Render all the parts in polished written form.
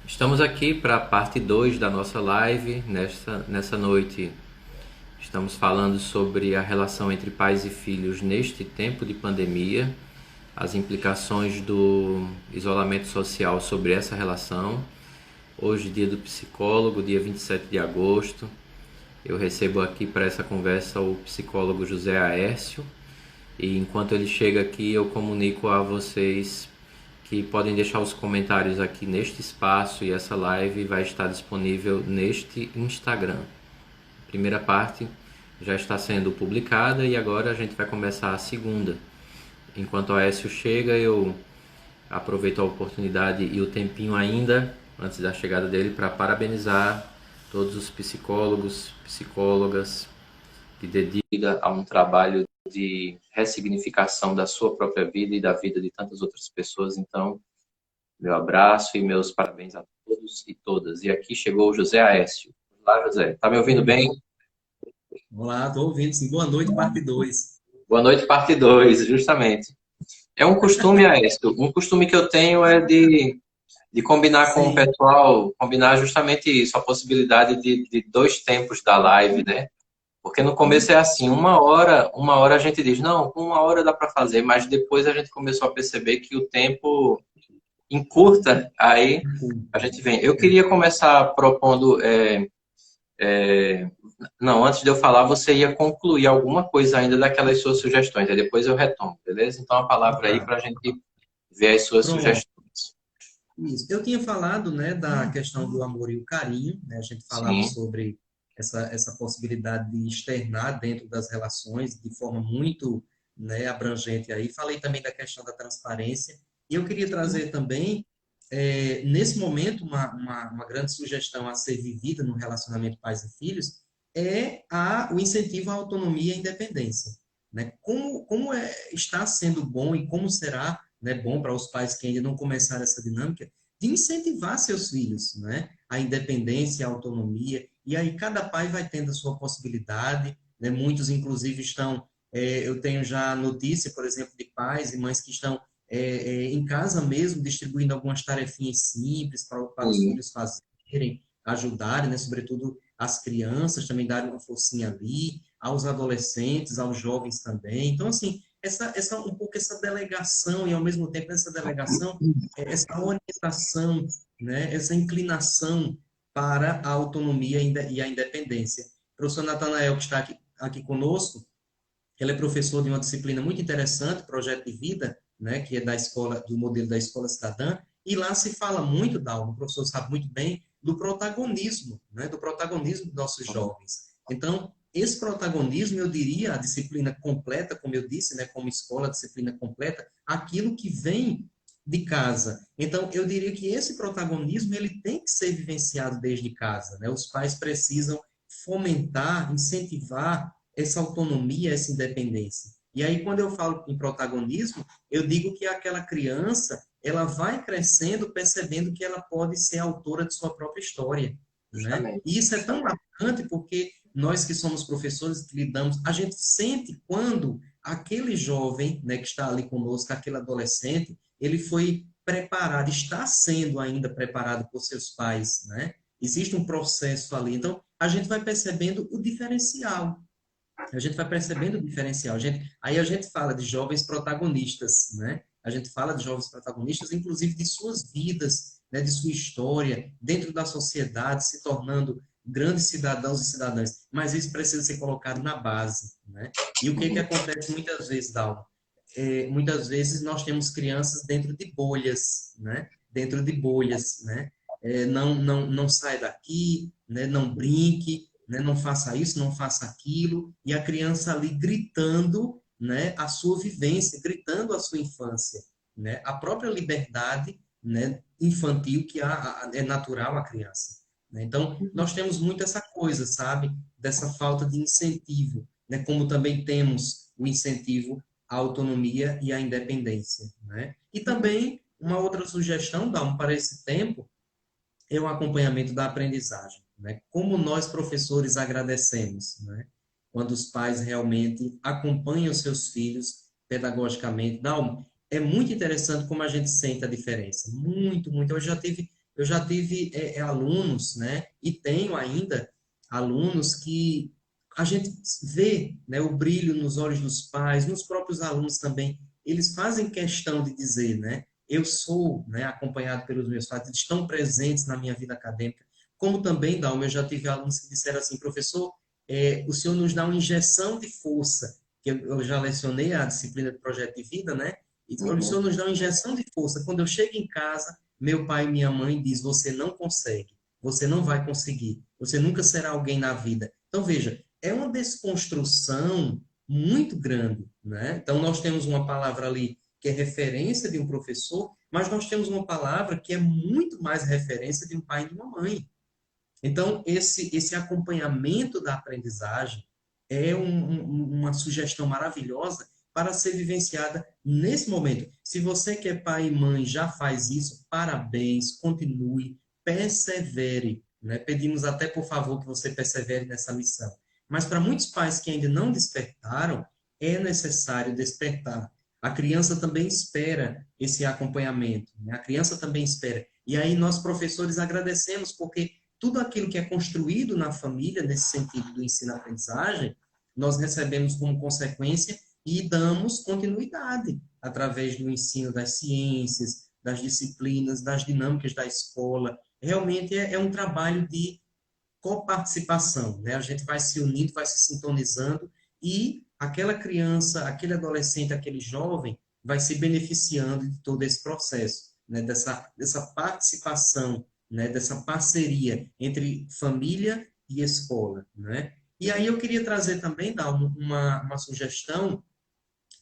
Estamos aqui para a parte 2 da nossa live. Nessa noite, estamos falando sobre a relação entre pais e filhos neste tempo de pandemia, as implicações do isolamento social sobre essa relação. Hoje, dia do psicólogo, dia 27 de agosto. Eu recebo aqui para essa conversa o psicólogo José Aércio. E enquanto ele chega aqui, eu comunico a vocês que podem deixar os comentários aqui neste espaço e essa live vai estar disponível neste Instagram. A primeira parte já está sendo publicada e agora a gente vai começar a segunda. Enquanto o Aécio chega, eu aproveito a oportunidade e o tempinho ainda, antes da chegada dele, para parabenizar todos os psicólogos, psicólogas que dedicam a um trabalho de ressignificação da sua própria vida e da vida de tantas outras pessoas. Então, meu abraço e meus parabéns a todos e todas. E aqui chegou o José Aécio. Olá, José. Tá me ouvindo bem? Olá, estou ouvindo, sim. Boa noite, parte 2. Boa noite, parte 2, justamente. É um costume, Aécio. Um costume que eu tenho é de combinar com o Sim, pessoal, combinar justamente isso, a possibilidade de dois tempos da live, né? Porque no começo é assim, uma hora a gente diz, não, com uma hora dá para fazer, mas depois a gente começou a perceber que o tempo encurta, aí a gente vem. Eu é, queria começar propondo, não, antes de eu falar, você ia concluir alguma coisa ainda daquelas suas sugestões, aí depois eu retomo, beleza? Então a palavra aí tá. para a gente ver as suas Pronto. sugestões. Isso. Eu tinha falado, né, da questão do amor e o carinho, né? A gente falava Sim, sobre essa possibilidade de externar dentro das relações de forma muito, né, abrangente aí. Falei também da questão da transparência. E eu queria trazer também, nesse momento, uma grande sugestão a ser vivida no relacionamento pais e filhos é o incentivo à autonomia e à independência, né? Está sendo bom e como será, né, bom para os pais que ainda não começaram essa dinâmica de incentivar seus filhos, né, a independência, a autonomia, e aí cada pai vai tendo a sua possibilidade, né, muitos inclusive estão, eu tenho já notícia, por exemplo, de pais e mães que estão em casa mesmo, distribuindo algumas tarefinhas simples para os sim. filhos fazerem, ajudarem, né, sobretudo as crianças também darem uma forcinha ali, aos adolescentes, aos jovens também. Então, assim, um pouco essa delegação e, ao mesmo tempo, essa delegação, essa orientação, né, essa inclinação para a autonomia e a independência. O professor Natanael, que está aqui conosco, ele é professor de uma disciplina muito interessante, projeto de vida, né, que é da escola, do modelo da escola cidadã, e lá se fala muito, Dalmo, o professor sabe muito bem, do protagonismo, né, do protagonismo dos nossos jovens. Então, esse protagonismo, eu diria, a disciplina completa, como eu disse, né, como escola, disciplina completa, aquilo que vem de casa. Então, eu diria que esse protagonismo, ele tem que ser vivenciado desde casa, né? Os pais precisam fomentar, incentivar essa autonomia, essa independência. E aí, quando eu falo em protagonismo, eu digo que aquela criança, ela vai crescendo percebendo que ela pode ser autora de sua própria história, né? Justamente. E isso é tão marcante porque nós que somos professores que lidamos, a gente sente quando aquele jovem, né, que está ali conosco, aquele adolescente, ele foi preparado, está sendo ainda preparado por seus pais, né? Existe um processo ali. Então, a gente vai percebendo o diferencial, a gente vai percebendo o diferencial. Aí a gente fala de jovens protagonistas, né? A gente fala de jovens protagonistas, inclusive de suas vidas, né? De sua história, dentro da sociedade, se tornando grandes cidadãos e cidadãs. Mas isso precisa ser colocado na base, né? E o que que acontece muitas vezes, Dalma? Muitas vezes nós temos crianças dentro de bolhas, né? Dentro de bolhas, né? Não sai daqui, né? Não brinque, né? Não faça isso, não faça aquilo, e a criança ali gritando, né? A sua vivência, gritando a sua infância, né? A própria liberdade, né? Infantil que é natural à criança. Né? Então, nós temos muito essa coisa, sabe? Dessa falta de incentivo, né? Como também temos o incentivo à autonomia e à independência, né? E também uma outra sugestão, Dalmo, para esse tempo é o acompanhamento da aprendizagem, né? Como nós professores agradecemos, né? Quando os pais realmente acompanham os seus filhos pedagogicamente. Dalmo, é muito interessante como a gente sente a diferença. Muito, muito. Eu já tive eu já tive alunos, né, e tenho ainda alunos que a gente vê, né, o brilho nos olhos dos pais, nos próprios alunos também, eles fazem questão de dizer, né, eu sou, né, acompanhado pelos meus pais, eles estão presentes na minha vida acadêmica, como também, Dalma, eu já tive alunos que disseram assim, professor, o senhor nos dá uma injeção de força, que eu já lecionei a disciplina de projeto de vida, né, e o senhor Uhum. nos dá uma injeção de força, quando eu chego em casa, meu pai e minha mãe diz, você não consegue, você não vai conseguir, você nunca será alguém na vida. Então, veja, é uma desconstrução muito grande, né? Então, nós temos uma palavra ali que é referência de um professor, mas nós temos uma palavra que é muito mais referência de um pai e de uma mãe. Então, esse acompanhamento da aprendizagem é uma sugestão maravilhosa para ser vivenciada nesse momento. Se você que é pai e mãe já faz isso, parabéns, continue, persevere. Né? Pedimos até, por favor, que você persevere nessa missão. Mas para muitos pais que ainda não despertaram, é necessário despertar. A criança também espera esse acompanhamento, né? A criança também espera. E aí nós, professores, agradecemos, porque tudo aquilo que é construído na família, nesse sentido do ensino-aprendizagem, nós recebemos como consequência e damos continuidade através do ensino das ciências, das disciplinas, das dinâmicas da escola. Realmente é um trabalho de coparticipação, né? A gente vai se unindo, vai se sintonizando e aquela criança, aquele adolescente, aquele jovem vai se beneficiando de todo esse processo, né? Dessa participação, né? Dessa parceria entre família e escola, né? E aí eu queria trazer também, dar uma sugestão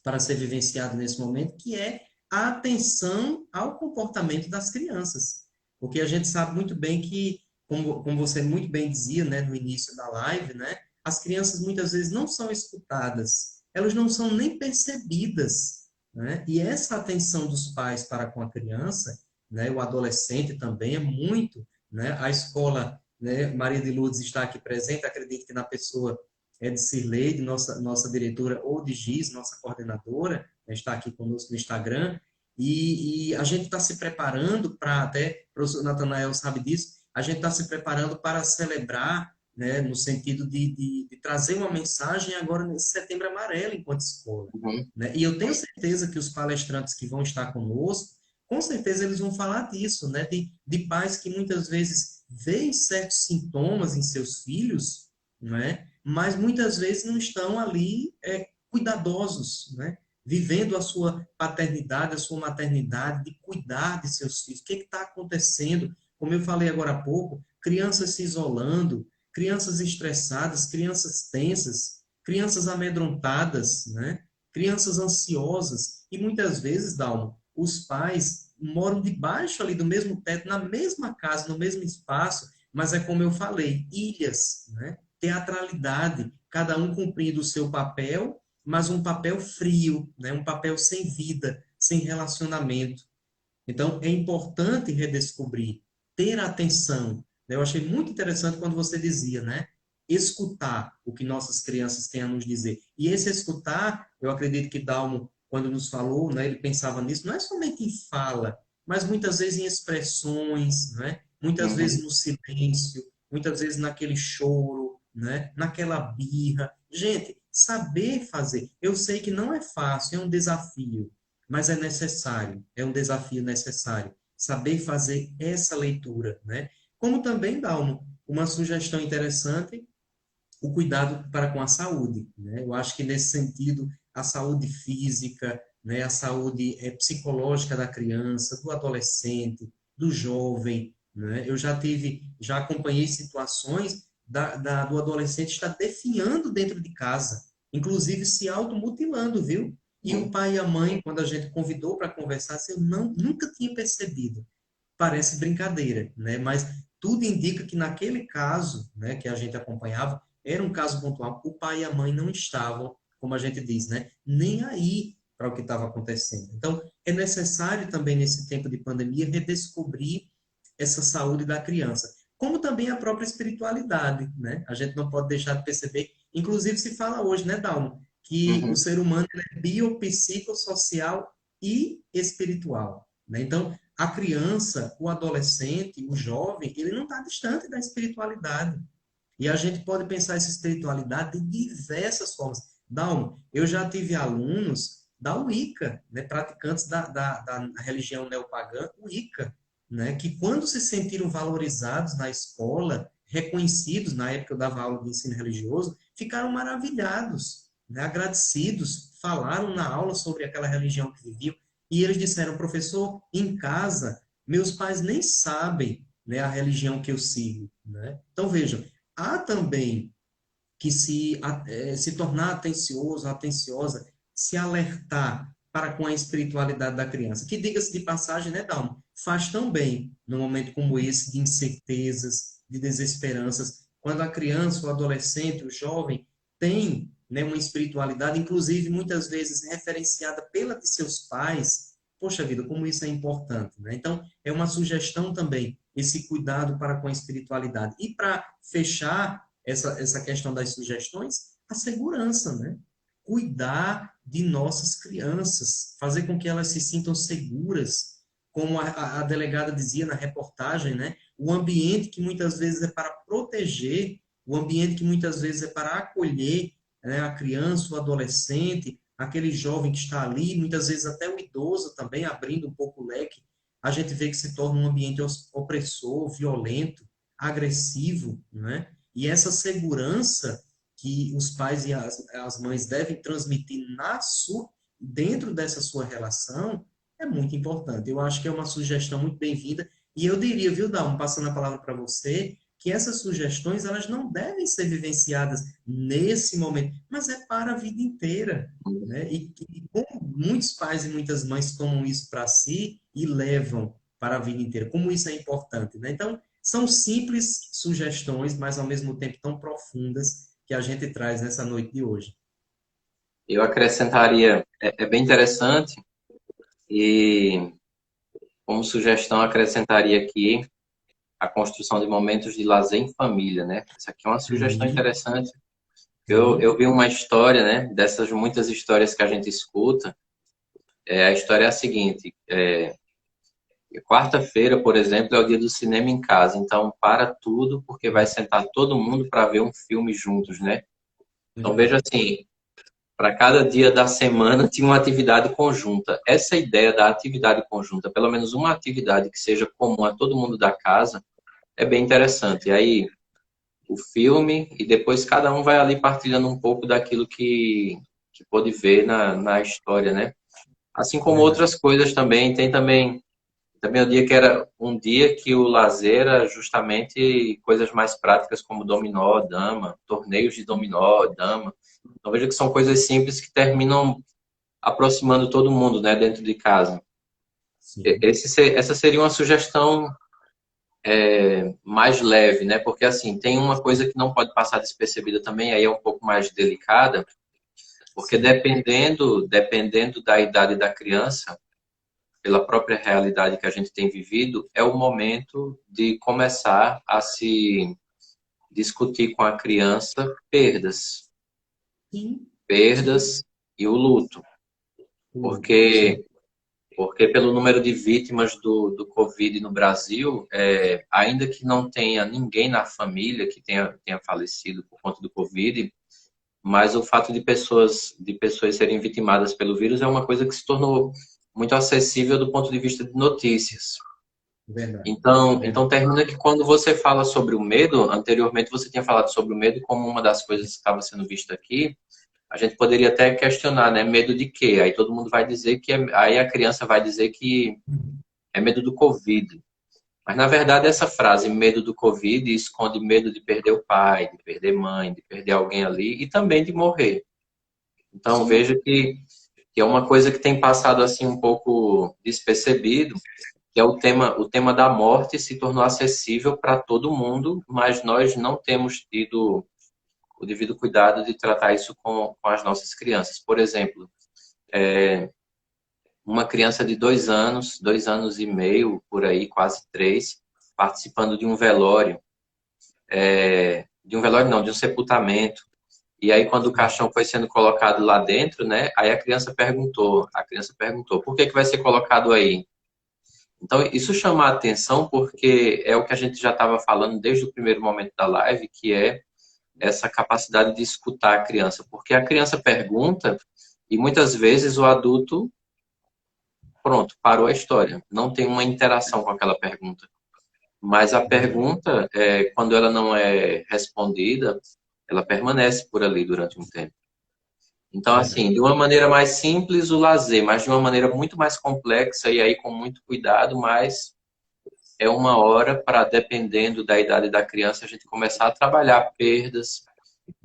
para ser vivenciado nesse momento, que é a atenção ao comportamento das crianças. Porque a gente sabe muito bem que, como você muito bem dizia, né, no início da live, né, as crianças muitas vezes não são escutadas, elas não são nem percebidas, né? E essa atenção dos pais para com a criança, né, o adolescente também é muito, né? A escola, né, Maria de Lourdes está aqui presente, acredito que na pessoa de Cirleide, nossa diretora, ou de Giz, nossa coordenadora, né, está aqui conosco no Instagram, e a gente está se preparando para, até o professor Natanael sabe disso, a gente está se preparando para celebrar, né, no sentido de trazer uma mensagem agora nesse Setembro Amarelo enquanto escola. Uhum. Né? E eu tenho certeza que os palestrantes que vão estar conosco, com certeza eles vão falar disso, né? De pais que muitas vezes veem certos sintomas em seus filhos, né? Mas muitas vezes não estão ali cuidadosos, né? Vivendo a sua paternidade, a sua maternidade, de cuidar de seus filhos. O que está acontecendo? Como eu falei agora há pouco, crianças se isolando, crianças estressadas, crianças tensas, crianças amedrontadas, né? Crianças ansiosas. E muitas vezes, Dalmo, os pais moram debaixo ali do mesmo teto, na mesma casa, no mesmo espaço, mas é como eu falei, ilhas, né? Teatralidade, cada um cumprindo o seu papel, mas um papel frio, né? Um papel sem vida, sem relacionamento. Então, é importante redescobrir, ter atenção. Eu achei muito interessante quando você dizia, né? Escutar o que nossas crianças têm a nos dizer. E esse escutar, eu acredito que Dalmo, quando nos falou, né, ele pensava nisso, não é somente em fala, mas muitas vezes em expressões, né? Muitas vezes Uhum. no silêncio, muitas vezes naquele choro, né? Naquela birra. Gente, saber fazer. Eu sei que não é fácil, é um desafio, mas é necessário, é um desafio necessário, saber fazer essa leitura, né? Como também dá uma sugestão interessante, o cuidado para com a saúde, né? Eu acho que nesse sentido, a saúde física, né? A saúde psicológica da criança, do adolescente, do jovem, né? Eu já acompanhei situações do adolescente estar definhando dentro de casa, inclusive se automutilando, viu? E o Uhum. pai e a mãe, quando a gente convidou para conversar, assim, eu nunca tinha percebido. Parece brincadeira, né? Mas tudo indica que naquele caso, né, que a gente acompanhava, era um caso pontual. O pai e a mãe não estavam, como a gente diz, né, nem aí para o que estava acontecendo. Então, é necessário também nesse tempo de pandemia redescobrir essa saúde da criança, como também a própria espiritualidade, né? A gente não pode deixar de perceber, inclusive se fala hoje, né, Dalmo, que o Uhum. ser humano é biopsicossocial e espiritual, né? Então, a criança, o adolescente, o jovem, ele não está distante da espiritualidade. E a gente pode pensar essa espiritualidade de diversas formas. Dalmo, eu já tive alunos da Wicca, né, praticantes da religião neopagã Wicca, né, que quando se sentiram valorizados na escola, reconhecidos, na época eu dava aula de ensino religioso, ficaram maravilhados, né, agradecidos, falaram na aula sobre aquela religião que viviam, e eles disseram, professor, em casa, meus pais nem sabem, né, a religião que eu sigo. Né? Então, vejam, há também que se tornar atencioso, atenciosa, se alertar para com a espiritualidade da criança. Que, diga-se de passagem, né, Dalmo? Faz tão bem num momento como esse de incertezas, de desesperanças, quando a criança, o adolescente, o jovem tem, né, uma espiritualidade, inclusive muitas vezes referenciada pela de seus pais. Poxa vida, como isso é importante, né? Então, é uma sugestão também, esse cuidado para com a espiritualidade. E para fechar essa questão das sugestões, a segurança, né? Cuidar de nossas crianças, fazer com que elas se sintam seguras, como a delegada dizia na reportagem, né? O ambiente que muitas vezes é para proteger, o ambiente que muitas vezes é para acolher, né, a criança, o adolescente, aquele jovem que está ali, muitas vezes até o idoso também, abrindo um pouco o leque, a gente vê que se torna um ambiente opressor, violento, agressivo, né? E essa segurança que os pais e as mães devem transmitir dentro dessa sua relação é muito importante. Eu acho que é uma sugestão muito bem-vinda. E eu diria, viu, Dalmo, passando a palavra para você, que essas sugestões elas não devem ser vivenciadas nesse momento, mas é para a vida inteira. Né? E como muitos pais e muitas mães tomam isso para si e levam para a vida inteira, como isso é importante. Né? Então, são simples sugestões, mas ao mesmo tempo tão profundas que a gente traz nessa noite de hoje. Eu acrescentaria, é bem interessante, e como sugestão acrescentaria aqui a construção de momentos de lazer em família, né? Essa aqui é uma sugestão Sim, interessante. sim, Eu vi uma história, né? Dessas muitas histórias que a gente escuta. A história é a seguinte: quarta-feira, por exemplo, é o dia do cinema em casa. Então, para tudo, porque vai sentar todo mundo para ver um filme juntos, né? Então, veja verdade. assim, para cada dia da semana tinha uma atividade conjunta. Essa ideia da atividade conjunta, pelo menos uma atividade que seja comum a todo mundo da casa, é bem interessante. E aí, o filme, e depois cada um vai ali partilhando um pouco daquilo que pôde ver na história, né? Assim como Verdade. outras coisas também, tem também o dia que era um dia que o lazer era justamente coisas mais práticas como dominó, dama, torneios de dominó, dama. Então veja que são coisas simples que terminam aproximando todo mundo, né, dentro de casa. Sim, Essa seria uma sugestão mais leve, né? Porque assim, tem uma coisa que não pode passar despercebida também, aí é um pouco mais delicada, porque sim. dependendo da idade da criança, pela própria realidade que a gente tem vivido, é o momento de começar a se discutir com a criança perdas, Sim, sim. perdas e o luto, O luto, sim. porque pelo número de vítimas do Covid no Brasil, ainda que não tenha ninguém na família que tenha falecido por conta do Covid, mas o fato de pessoas serem vitimadas pelo vírus é uma coisa que se tornou muito acessível do ponto de vista de notícias. Verdade. Então Verdade. termina que quando você fala sobre o medo, anteriormente você tinha falado sobre o medo como uma das coisas que estava sendo vista aqui, a gente poderia até questionar, né? Medo de quê? Aí todo mundo vai dizer aí a criança vai dizer que é medo do Covid. Mas na verdade essa frase, medo do Covid, esconde medo de perder o pai, de perder mãe, de perder alguém ali e também de morrer. Então Sim, veja que é uma coisa que tem passado assim um pouco despercebido, que é o tema da morte se tornou acessível para todo mundo, mas nós não temos tido o devido cuidado de tratar isso com as nossas crianças. Por exemplo, uma criança de 2 e meio, por aí, quase 3, participando de um velório não, de um sepultamento. E aí, quando o sim. caixão foi sendo colocado lá dentro, né? Aí a criança perguntou, por que que vai ser colocado aí? Então, isso chama a atenção porque é o que a gente já estava falando desde o primeiro momento da live, que é essa capacidade de escutar a criança. Porque a criança pergunta e muitas vezes o adulto, pronto, parou a história. Não tem uma interação com aquela pergunta. Mas a pergunta, quando ela não é respondida, ela permanece por ali durante um tempo. Então, assim, Verdade. de uma maneira mais simples, o lazer, mas de uma maneira muito mais complexa e aí com muito cuidado, mas é uma hora para, dependendo da idade da criança, a gente começar a trabalhar perdas,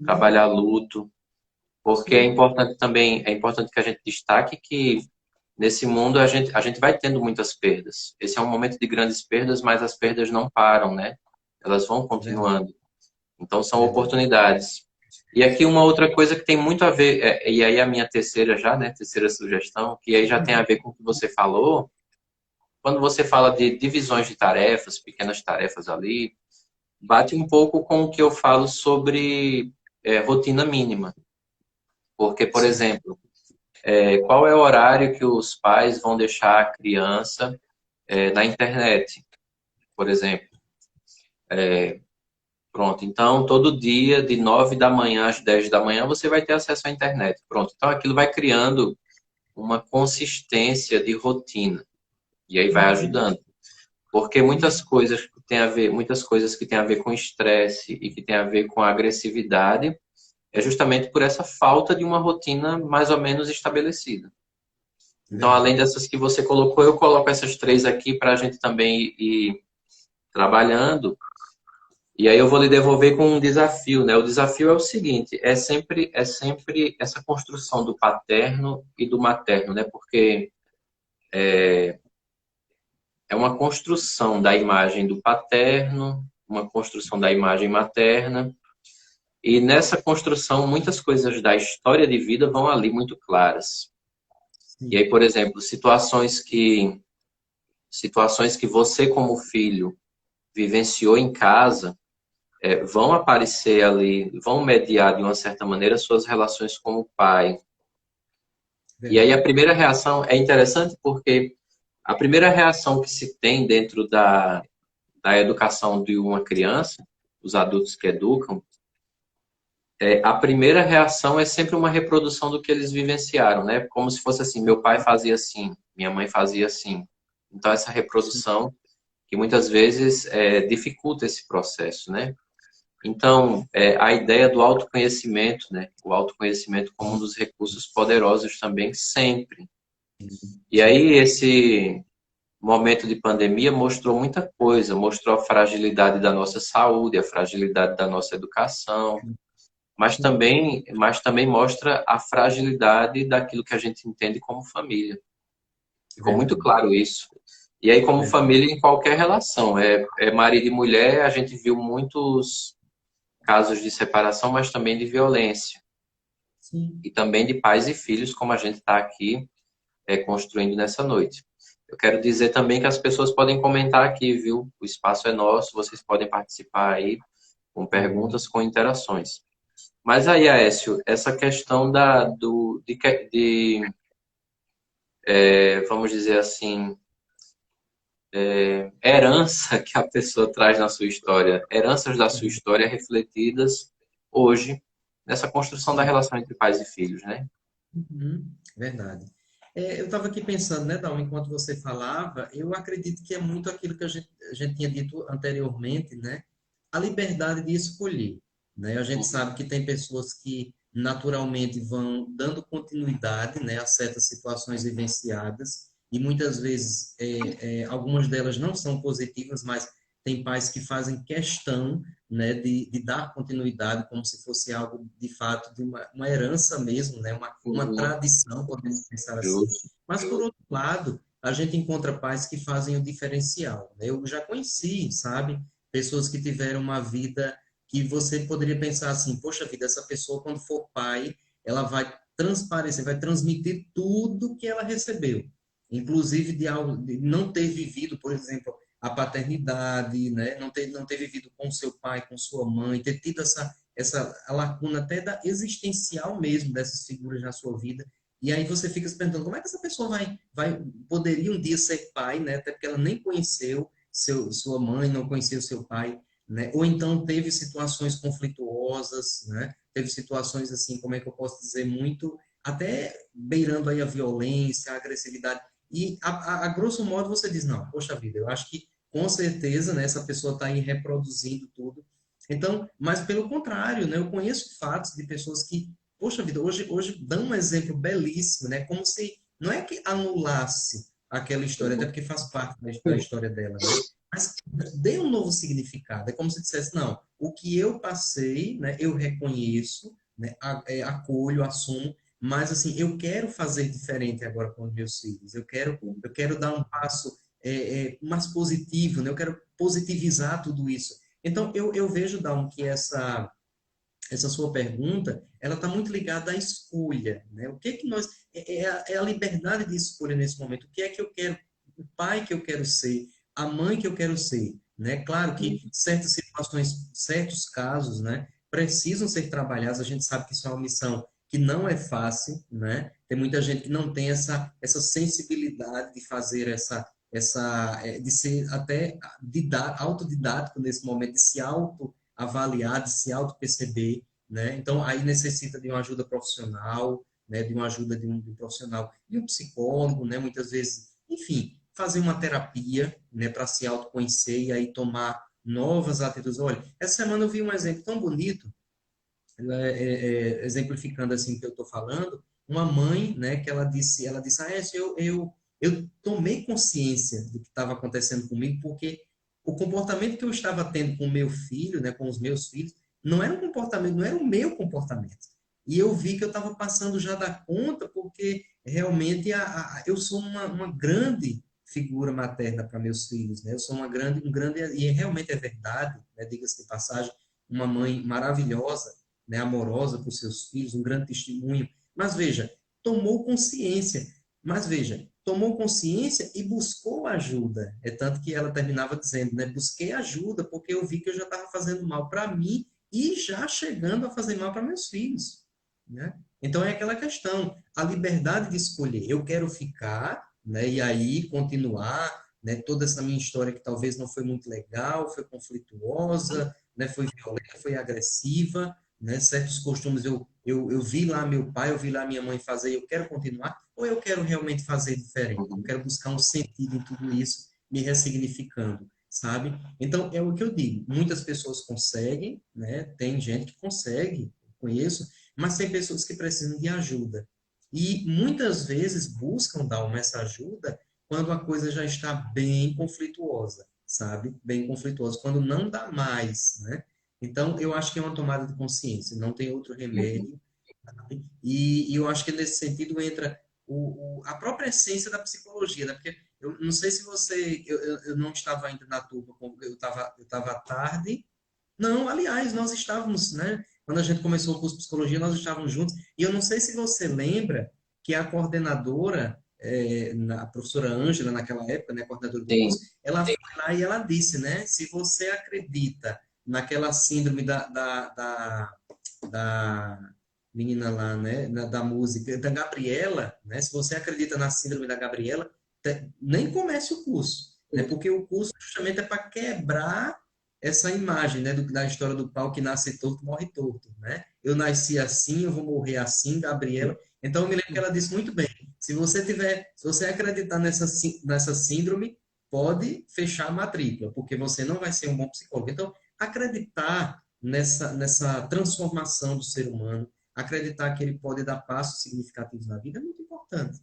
trabalhar luto, porque é Sim, importante também, é importante que a gente destaque que nesse mundo a gente vai tendo muitas perdas. Esse é um momento de grandes perdas, mas as perdas não param, né? Elas vão verdade, continuando. Então são verdade. oportunidades. E aqui uma outra coisa que tem muito a ver, e aí a minha terceira já, né? Terceira sugestão, que aí já tem a ver com o que você falou. Quando você fala de divisões de tarefas, pequenas tarefas ali, bate um pouco com o que eu falo sobre rotina mínima. Porque, por Sim, exemplo, qual é o horário que os pais vão deixar a criança na internet, por exemplo? Pronto, então todo dia, de 9 da manhã às 10 da manhã, você vai ter acesso à internet. Pronto, então aquilo vai criando uma consistência de rotina. E aí vai ajudando. Porque muitas coisas que têm a ver com estresse e que têm a ver com agressividade, é justamente por essa falta de uma rotina mais ou menos estabelecida. Então, além verdade. dessas que você colocou, eu coloco essas três aqui para a gente também ir trabalhando. E aí eu vou lhe devolver com um desafio, né? O desafio é o seguinte, é sempre essa construção do paterno e do materno, né? Porque é uma construção da imagem do paterno, uma construção da imagem materna, e nessa construção muitas coisas da história de vida vão ali muito claras. E Sim, aí, por exemplo, situações que você como filho vivenciou em casa, vão aparecer ali, vão mediar de uma certa maneira suas relações como pai. E aí a verdade. primeira reação é interessante porque a primeira reação que se tem dentro da educação de uma criança, os adultos que educam, a primeira reação é sempre uma reprodução do que eles vivenciaram, né? Como se fosse assim, meu pai fazia assim, minha mãe fazia assim. Então essa Sim, reprodução que muitas vezes dificulta esse processo, né? Então, a ideia do autoconhecimento, né? O autoconhecimento como um dos recursos poderosos também, sempre. E sim, aí, esse momento de pandemia mostrou muita coisa, mostrou a fragilidade da nossa saúde, a fragilidade da nossa educação, sim, mas também mostra a fragilidade daquilo que a gente entende como família. Ficou muito verdade, claro isso. E aí, como verdade. família, em qualquer relação, é marido e mulher, a gente viu muitos casos de separação, mas também de violência. Sim, E também de pais e filhos, como a gente está aqui construindo nessa noite. Eu quero dizer também que as pessoas podem comentar aqui, viu? O espaço é nosso, vocês podem participar aí com boa. perguntas, com interações. Mas aí, Aécio, essa questão vamos dizer assim, herança que a pessoa traz na sua história, heranças da sua história refletidas hoje nessa construção da Sim. relação entre pais e filhos, né? Uhum, verdade. Eu estava aqui pensando, né, Dalma, enquanto você falava, eu acredito que é muito aquilo que a gente tinha dito anteriormente, né? A liberdade de escolher, né? A gente Uhum, sabe que tem pessoas que naturalmente vão dando continuidade, né, a certas situações vivenciadas e muitas vezes algumas delas não são positivas, mas tem pais que fazem questão, né, de dar continuidade como se fosse algo de fato de uma herança mesmo, né, uma uhum, tradição, podemos pensar assim. justo. Mas por outro lado, a gente encontra pais que fazem o diferencial, né? Eu já conheci, sabe? Pessoas que tiveram uma vida que você poderia pensar assim, poxa vida, essa pessoa quando for pai, ela vai transparecer, vai transmitir tudo que ela recebeu, inclusive de algo de não ter vivido, por exemplo, a paternidade, né? Não ter vivido com seu pai, com sua mãe, ter tido essa a lacuna até da existencial mesmo dessas figuras na sua vida. E aí você fica se perguntando como é que essa pessoa poderia um dia ser pai, né? Até porque ela nem conheceu sua mãe, não conheceu seu pai, né? Ou então teve situações conflituosas, né? Teve situações assim, como é que eu posso dizer, muito até beirando aí a violência, a agressividade. E a grosso modo você diz, não, poxa vida, eu acho que com certeza, né, essa pessoa está aí reproduzindo tudo. Então, mas pelo contrário, né, eu conheço fatos de pessoas que, poxa vida, hoje dão um exemplo belíssimo, né, como se, não é que anulasse aquela história, até porque faz parte da história dela, né, mas dê um novo significado. É como se dissesse, não, o que eu passei, né, eu reconheço, né, acolho, assumo, mas assim, eu quero fazer diferente agora com os meus filhos. Eu quero dar um passo mais positivo, né? Eu quero positivizar tudo isso. Então, eu vejo, Dalmo, que essa sua pergunta, ela está muito ligada à escolha, né? O que que nós... É a liberdade de escolha nesse momento. O que é que eu quero, o pai que eu quero ser, a mãe que eu quero ser, né? Claro que certas situações, certos casos, né, precisam ser trabalhados. A gente sabe que isso é uma missão que não é fácil, né? Tem muita gente que não tem essa sensibilidade de fazer de ser até autodidático nesse momento, de se autoavaliar, de se auto-perceber, né? Então, aí necessita de uma ajuda profissional, né? De uma ajuda de um profissional, de um psicólogo, né? Muitas vezes, enfim, fazer uma terapia, né? Para se autoconhecer e aí tomar novas atitudes. Olha, essa semana eu vi um exemplo tão bonito, exemplificando assim o que eu estou falando, uma mãe, né, que ela disse, eu tomei consciência do que estava acontecendo comigo, porque o comportamento que eu estava tendo com o meu filho, né, com os meus filhos, não era um comportamento, não era o meu comportamento. E eu vi que eu estava passando já da conta, porque realmente eu sou uma grande figura materna para meus filhos, né? Eu sou e realmente é verdade, né? Diga-se de passagem, uma mãe maravilhosa, né, amorosa por seus filhos, um grande testemunho. Mas veja, tomou consciência. Mas veja, tomou consciência e buscou ajuda. É tanto que ela terminava dizendo, né, busquei ajuda porque eu vi que eu já estava fazendo mal para mim e já chegando a fazer mal para meus filhos, né? Então é aquela questão, a liberdade de escolher. Eu quero ficar, né, e aí continuar, né, toda essa minha história que talvez não foi muito legal, foi conflituosa, né, foi violenta, foi agressiva, né? Certos costumes eu vi lá meu pai, eu vi lá minha mãe fazer, eu quero continuar, ou eu quero realmente fazer diferente? Eu quero buscar um sentido em tudo isso, me ressignificando, sabe? Então, é o que eu digo, muitas pessoas conseguem, né? Tem gente que consegue, conheço, mas tem pessoas que precisam de ajuda. E muitas vezes buscam dar essa ajuda quando a coisa já está bem conflituosa, sabe? Bem conflituosa, quando não dá mais, né? Então, eu acho que é uma tomada de consciência, não tem outro remédio. Sabe? E eu acho que nesse sentido entra a própria essência da psicologia, né? Porque eu não sei se você, eu não estava ainda na turma, eu estava à tarde. Não, aliás, nós estávamos, né? Quando a gente começou o curso de psicologia, nós estávamos juntos. E eu não sei se você lembra que a coordenadora, a professora Ângela, naquela época, né, coordenadora do curso, Sim. ela foi lá e ela disse, né? Se você acredita naquela síndrome da menina lá, né, da música, da Gabriela, né? Se você acredita na síndrome da Gabriela, nem comece o curso, né? Porque o curso justamente é para quebrar essa imagem, né, da história do pau que nasce torto, morre torto, né? Eu nasci assim, eu vou morrer assim, Gabriela. Então, eu me lembro que ela disse muito bem, se você acreditar nessa síndrome, pode fechar a matrícula, porque você não vai ser um bom psicólogo. Então, acreditar nessa transformação do ser humano, acreditar que ele pode dar passos significativos na vida é muito importante.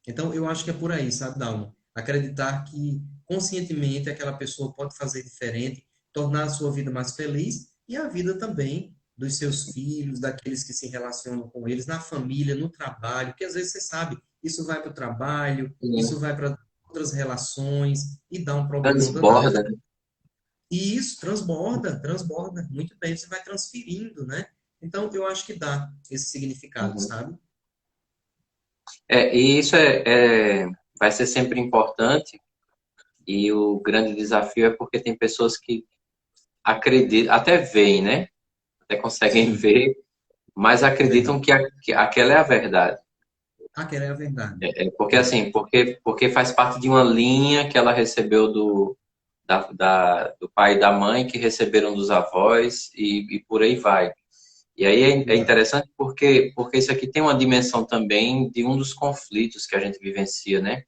Então, eu acho que é por aí, sabe, Dalma? Acreditar que conscientemente aquela pessoa pode fazer diferente, tornar a sua vida mais feliz e a vida também dos seus filhos, daqueles que se relacionam com eles, na família, no trabalho, porque às vezes você sabe, isso vai para o trabalho, Sim. isso vai para outras relações e dá um problemão danado. Transborda, né? E isso transborda, muito bem, você vai transferindo, né? Então, eu acho que dá esse significado, Uhum. sabe? E isso vai ser sempre importante. E o grande desafio é porque tem pessoas que acreditam, até veem, né? Até conseguem Sim, ver, mas verdade. acreditam que aquela é a verdade. a querer a verdade. Porque assim, porque faz parte de uma linha que ela recebeu do pai e da mãe, que receberam dos avós, e por aí vai. E aí é Exato. interessante porque isso aqui tem uma dimensão também de um dos conflitos que a gente vivencia, né?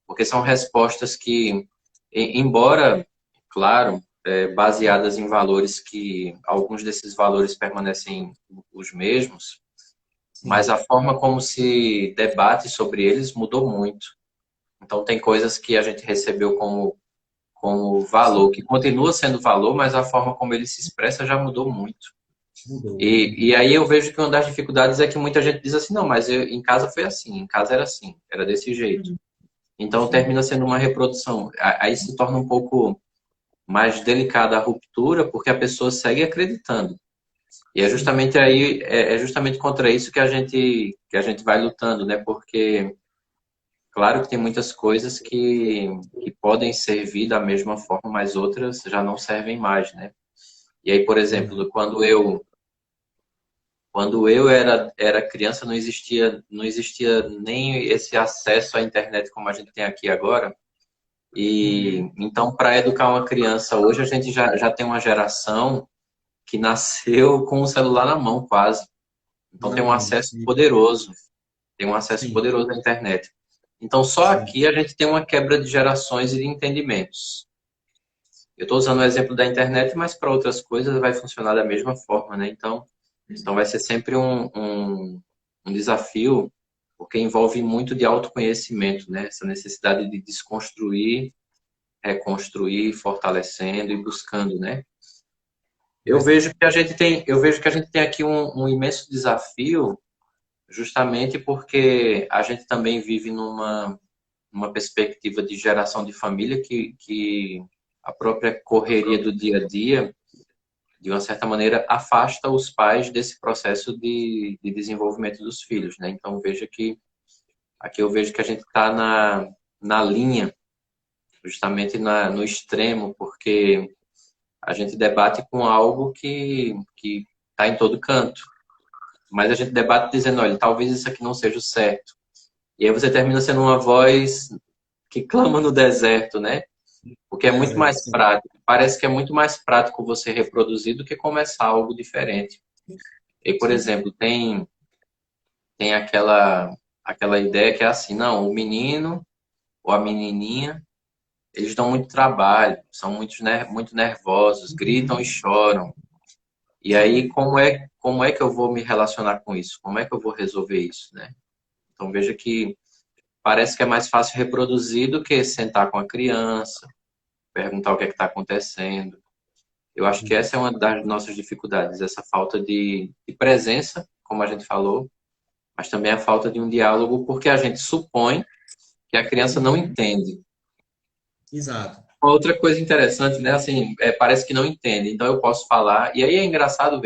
Porque são respostas que, embora, claro, baseadas em valores que alguns desses valores permanecem os mesmos, mas Sim. a forma como se debate sobre eles mudou muito. Então, tem coisas que a gente recebeu como valor, que continua sendo valor, mas a forma como ele se expressa já mudou muito. Mudou. E aí eu vejo que uma das dificuldades é que muita gente diz assim, não, mas em casa foi assim, em casa era assim, era desse jeito. Uhum. Então Sim. termina sendo uma reprodução. Aí se torna um pouco mais delicada a ruptura, porque a pessoa segue acreditando. E é Sim. justamente aí, é justamente contra isso que a gente vai lutando, né? Porque, claro que tem muitas coisas que podem servir da mesma forma, mas outras já não servem mais, né? E aí, por Verdade. exemplo, quando eu era criança, não existia nem esse acesso à internet como a gente tem aqui agora. Uhum. E então, para educar uma criança hoje, a gente já tem uma geração que nasceu com o celular na mão, quase. Então, Na tem um mão. acesso poderoso, tem um acesso Sim. poderoso à internet. Então, só Sim. aqui a gente tem uma quebra de gerações e de entendimentos. Eu estou usando o exemplo da internet, mas para outras coisas vai funcionar da mesma forma, né? Então vai ser sempre um desafio, porque envolve muito de autoconhecimento, né? Essa necessidade de desconstruir, reconstruir, fortalecendo e buscando, né? Eu Verdade. vejo que a gente tem, eu vejo que a gente tem aqui um imenso desafio, justamente porque a gente também vive numa perspectiva de geração de família que a própria correria do dia a dia, de uma certa maneira, afasta os pais desse processo de desenvolvimento dos filhos, né? Então, veja que aqui eu vejo que a gente está na linha, justamente no extremo, porque a gente debate com algo que está em todo canto. Mas a gente debate dizendo, olha, talvez isso aqui não seja o certo. E aí você termina sendo uma voz que clama no deserto, né? Porque No é muito deserto, mais sim. prático. Parece que é muito mais prático você reproduzir do que começar algo diferente. E, por Sim. exemplo, tem aquela ideia que é assim, não, o menino ou a menininha, eles dão muito trabalho, são muito nervosos, gritam e Uhum. choram. E aí, Sim. como é que eu vou me relacionar com isso? Como é que eu vou resolver isso, né? Então, veja que parece que é mais fácil reproduzir do que sentar com a criança, perguntar o que é que está acontecendo. Eu acho que essa é uma das nossas dificuldades, essa falta de presença, como a gente falou, mas também a falta de um diálogo, porque a gente supõe que a criança não Uhum. entende. Exato. Uma outra coisa interessante, né? Assim, parece que não entende. Então eu posso falar. E aí é engraçado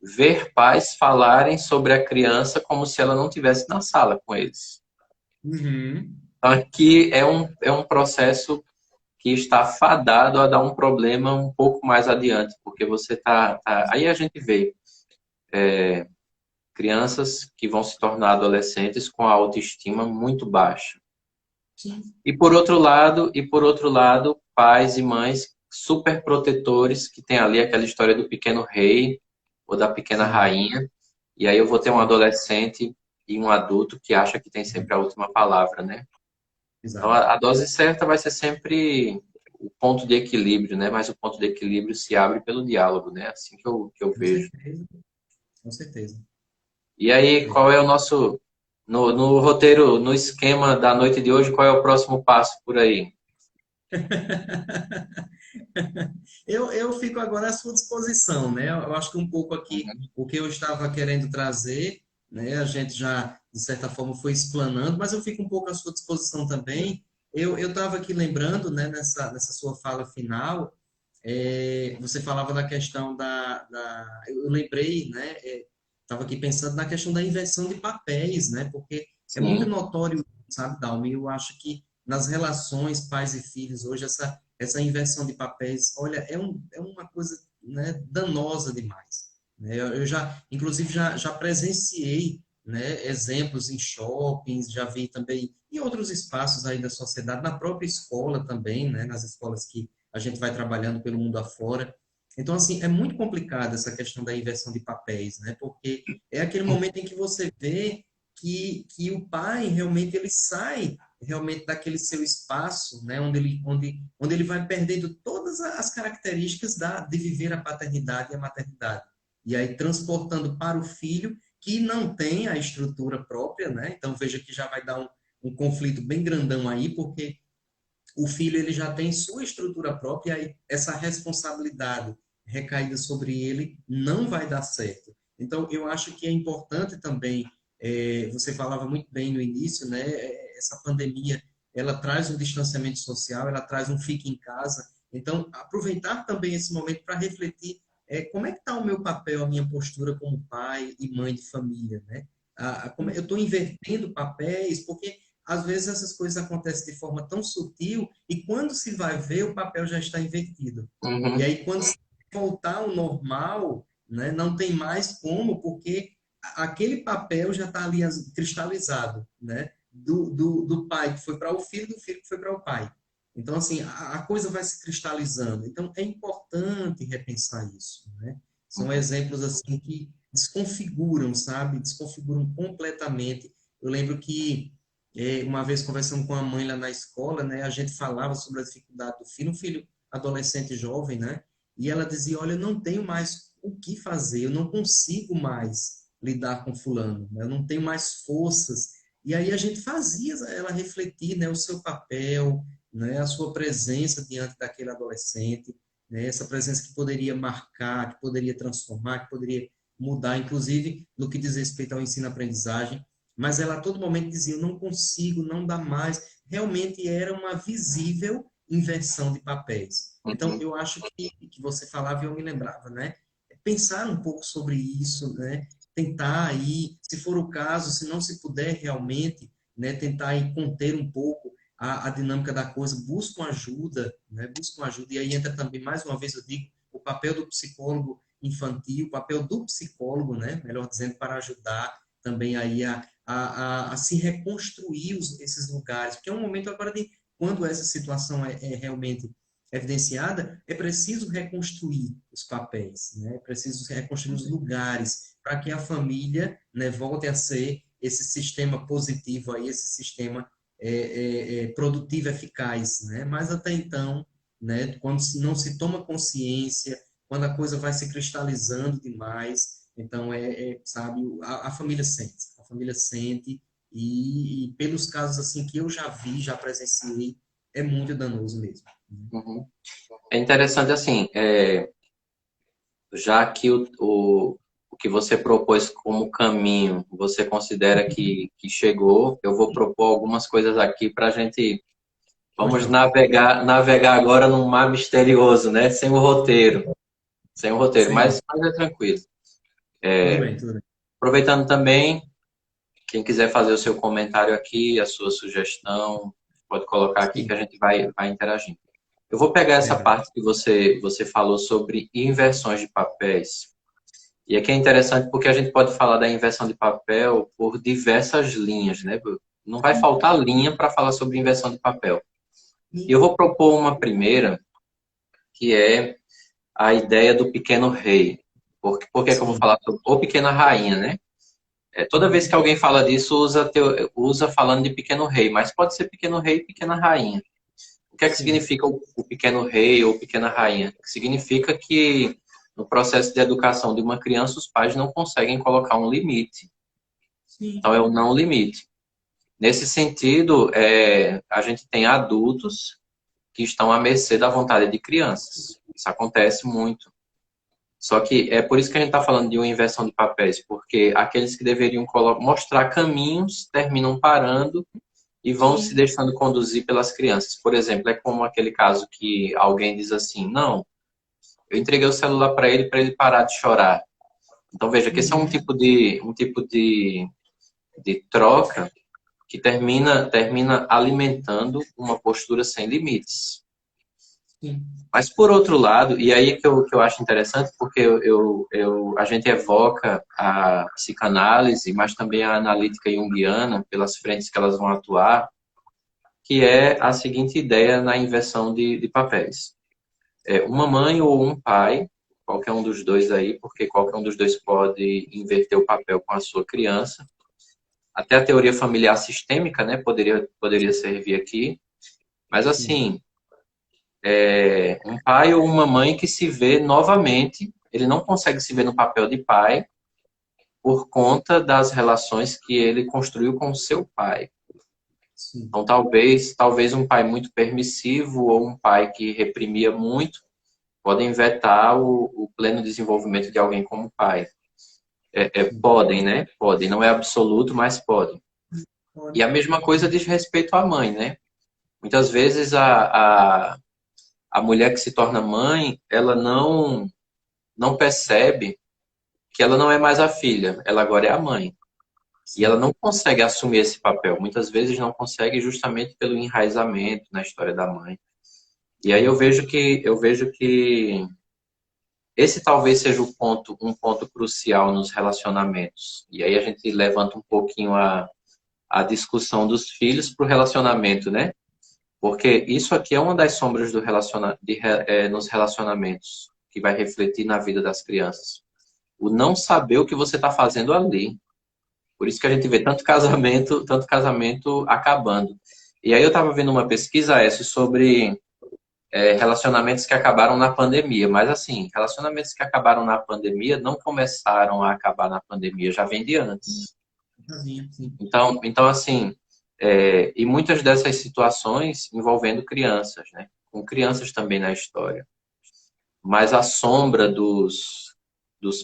ver pais falarem sobre a criança como se ela não estivesse na sala com eles. Uhum. Então aqui é um processo que está fadado a dar um problema um pouco mais adiante, porque você aí a gente vê crianças que vão se tornar adolescentes com a autoestima muito baixa. Sim. E por outro lado, pais e mães super protetores que tem ali aquela história do pequeno rei ou da pequena Sim. rainha. E aí eu vou ter um Sim. adolescente e um adulto que acha que tem sempre a última palavra, né? Então Exato. a dose certa vai ser sempre o ponto de equilíbrio, né? Mas o ponto de equilíbrio se abre pelo diálogo, né? Assim que eu Com vejo. certeza. Com certeza. E aí, É. qual é o nosso no roteiro, no esquema da noite de hoje, qual é o próximo passo por aí? Eu fico agora à sua disposição, né? Eu acho que um pouco aqui o que eu estava querendo trazer, né? A gente já, de certa forma, foi explanando, mas eu fico um pouco à sua disposição também. Eu estava aqui lembrando, né, nessa sua fala final, você falava da questão eu lembrei, né? Estava aqui pensando na questão da inversão de papéis, né? Porque é muito Sim, notório, sabe, Dalmi? Eu acho que nas relações pais e filhos hoje essa inversão de papéis, olha, é uma coisa, né, danosa demais. Né? Eu já, inclusive, já presenciei, né? Exemplos em shoppings, já vi também em outros espaços aí da sociedade, na própria escola também, né? Nas escolas que a gente vai trabalhando pelo mundo afora. Então, assim, é muito complicado essa questão da inversão de papéis, né? Porque é aquele momento em que você vê que o pai realmente ele sai realmente daquele seu espaço, né? Onde ele vai perdendo todas as características de viver a paternidade e a maternidade. E aí transportando para o filho que não tem a estrutura própria, né? Então veja que já vai dar um conflito bem grandão aí, porque o filho ele já tem sua estrutura própria e aí essa responsabilidade recaída sobre ele não vai dar certo. Então eu acho que é importante também, você falava muito bem no início, né? Essa pandemia ela traz um distanciamento social, ela traz um fique em casa. Então aproveitar também esse momento para refletir como é que está o meu papel, a minha postura como pai e mãe de família, né? Eu estou invertendo papéis, porque às vezes essas coisas acontecem de forma tão sutil e quando se vai ver, o papel já está invertido. E Uhum. aí, quando se voltar ao normal, né, não tem mais como, porque aquele papel já está ali cristalizado, né? Do pai que foi para o filho, do filho que foi para o pai. Então, assim, a coisa vai se cristalizando. Então, é importante repensar isso, né? São Uhum. exemplos, assim, que desconfiguram, sabe? Desconfiguram completamente. Eu lembro que uma vez conversando com a mãe lá na escola, né, a gente falava sobre a dificuldade do filho, um filho adolescente jovem, né, e ela dizia, olha, eu não tenho mais o que fazer, eu não consigo mais lidar com fulano, né, eu não tenho mais forças. E aí a gente fazia ela refletir, né, o seu papel, né, a sua presença diante daquele adolescente, né, essa presença que poderia marcar, que poderia transformar, que poderia mudar, inclusive no que diz respeito ao ensino-aprendizagem, mas ela a todo momento dizia, eu não consigo, não dá mais. Realmente era uma visível inversão de papéis. Então, Uhum. eu acho que você falava e eu me lembrava, né? Pensar um pouco sobre isso, né? Tentar aí, se for o caso, se não se puder realmente, né, tentar aí conter um pouco a dinâmica da coisa, buscam ajuda, né? Buscam ajuda. E aí entra também, mais uma vez eu digo, o papel do psicólogo infantil, o papel do psicólogo, né? Melhor dizendo, para ajudar também aí a se reconstruir esses lugares, porque é um momento agora de, quando essa situação é realmente evidenciada, é preciso reconstruir os papéis, né? É preciso reconstruir os lugares para que a família, né, volte a ser esse sistema positivo aí, esse sistema produtivo eficaz, né? Mas até então, né, quando não se toma consciência, quando a coisa vai se cristalizando demais, então sabe, a família sente, e pelos casos assim que eu já vi, já presenciei, é muito danoso mesmo. Uhum. É interessante assim, já que o que você propôs como caminho, você considera que chegou, eu vou propor algumas coisas aqui para a gente. Vamos Poxa, navegar agora num mar misterioso, né? Sem o roteiro. Sem o roteiro, sim, mas é tranquilo. tudo bem, tudo bem. Aproveitando também, quem quiser fazer o seu comentário aqui, a sua sugestão, pode colocar aqui que Sim, a gente vai interagindo. Eu vou pegar essa legal. parte que você falou sobre inversões de papéis. E aqui é interessante porque a gente pode falar da inversão de papel por diversas linhas, né? Não vai faltar linha para falar sobre inversão de papel. E eu E, vou propor uma primeira, que é a ideia do pequeno rei. Por que que eu vou sim, falar sobre ou pequena rainha, né? Toda vez que uhum, alguém fala disso, usa falando de pequeno rei, mas pode ser pequeno rei e pequena rainha. O que é que sim, significa o pequeno rei ou pequena rainha? Significa que no processo de educação de uma criança, os pais não conseguem colocar um limite. sim, Então, é o não limite. Nesse sentido, a gente tem adultos que estão à mercê da vontade de crianças. Isso acontece muito. Só que é por isso que a gente está falando de uma inversão de papéis, porque aqueles que deveriam mostrar caminhos terminam parando e vão se sim, deixando conduzir pelas crianças. Por exemplo, é como aquele caso que alguém diz assim: não, eu entreguei o celular para ele parar de chorar. Então veja que esse é uhum, um tipo de troca que termina alimentando uma postura sem limites. sim, Mas, por outro lado, e aí que eu acho interessante, porque a gente evoca a psicanálise, mas também a analítica junguiana, pelas frentes que elas vão atuar, que é a seguinte ideia na inversão de papéis. Uma mãe ou um pai, qualquer um dos dois aí, porque qualquer um dos dois pode inverter o papel com a sua criança. Até a teoria familiar sistêmica, né, poderia servir aqui. Mas, sim. assim, um pai ou uma mãe que se vê novamente, ele não consegue se ver no papel de pai por conta das relações que ele construiu com o seu pai. Sim. Então, talvez um pai muito permissivo ou um pai que reprimia muito podem vetar o pleno desenvolvimento de alguém como pai. Sim. Podem, né? Podem. Não é absoluto, mas podem. E Pode. a mesma coisa diz respeito à mãe, né? Muitas vezes a mulher que se torna mãe, ela não percebe que ela não é mais a filha, ela agora é a mãe. E ela Sim. não consegue assumir esse papel. Muitas vezes não consegue justamente pelo enraizamento na história da mãe. E aí eu vejo que esse talvez seja um ponto crucial nos relacionamentos. E aí a gente levanta um pouquinho a discussão dos filhos para o relacionamento, né? Porque isso aqui é uma das sombras nos relacionamentos, que vai refletir na vida das crianças. O não saber o que você está fazendo ali. Por isso que a gente vê tanto casamento acabando. E aí eu estava vendo uma pesquisa essa sobre relacionamentos que acabaram na pandemia. Mas assim, relacionamentos que acabaram na pandemia não começaram a acabar na pandemia, já vem de antes. Sozinha, sim. Então assim, e muitas dessas situações envolvendo crianças, né? Com crianças também na história. Mas a sombra dos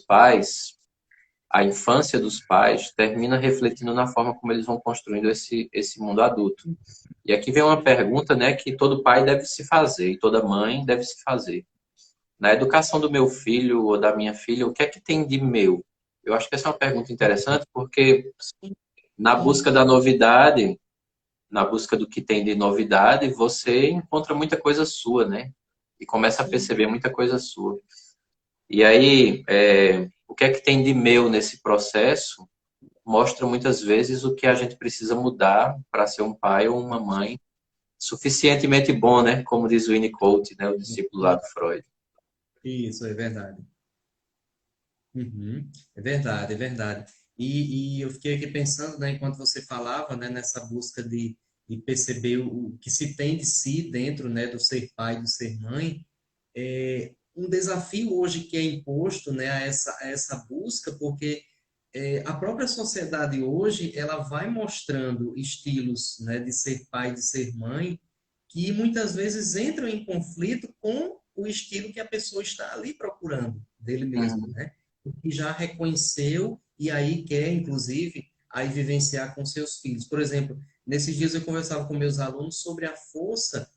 pais, a infância dos pais, termina refletindo na forma como eles vão construindo esse mundo adulto. E aqui vem uma pergunta, né, que todo pai deve se fazer e toda mãe deve se fazer. Na educação do meu filho ou da minha filha, o que é que tem de meu? Eu acho que essa é uma pergunta interessante porque Sim, na busca sim, da novidade, na busca do que tem de novidade, você encontra muita coisa sua, né? E começa a sim. perceber muita coisa sua. E aí, o que é que tem de meu nesse processo mostra muitas vezes o que a gente precisa mudar para ser um pai ou uma mãe suficientemente bom, né? Como diz o Winnicott, né? O discípulo lá do Freud. Isso, é verdade. Uhum. É verdade, é verdade. E eu fiquei aqui pensando, né, enquanto você falava, né, nessa busca de perceber o que se tem de si dentro, né, do ser pai, do ser mãe, um desafio hoje que é imposto, né, a essa busca, porque a própria sociedade hoje, ela vai mostrando estilos, né, de ser pai, de ser mãe, que muitas vezes entram em conflito com o estilo que a pessoa está ali procurando dele mesmo, Uhum. né? Que já reconheceu e aí quer, inclusive, aí vivenciar com seus filhos. Por exemplo, nesses dias eu conversava com meus alunos sobre a força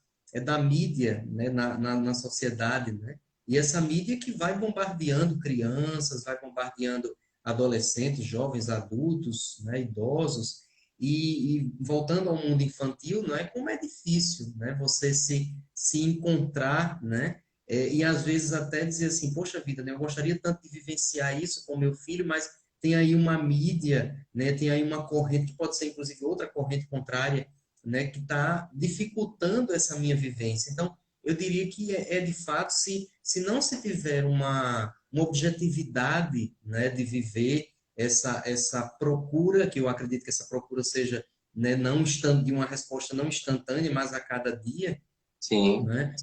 da mídia, né, na sociedade, né? E essa mídia que vai bombardeando crianças, vai bombardeando adolescentes, jovens, adultos, né, idosos, e voltando ao mundo infantil, não é como é difícil, né, você se encontrar, né, e às vezes até dizer assim, poxa vida, né, eu gostaria tanto de vivenciar isso com meu filho, mas tem aí uma mídia, né, tem aí uma corrente que pode ser inclusive outra corrente contrária, né, que está dificultando essa minha vivência. Então, eu diria que de fato, se não se tiver uma objetividade, né, de viver essa procura, que eu acredito que essa procura seja, né, não de uma resposta não instantânea, mas a cada dia, Sim. né?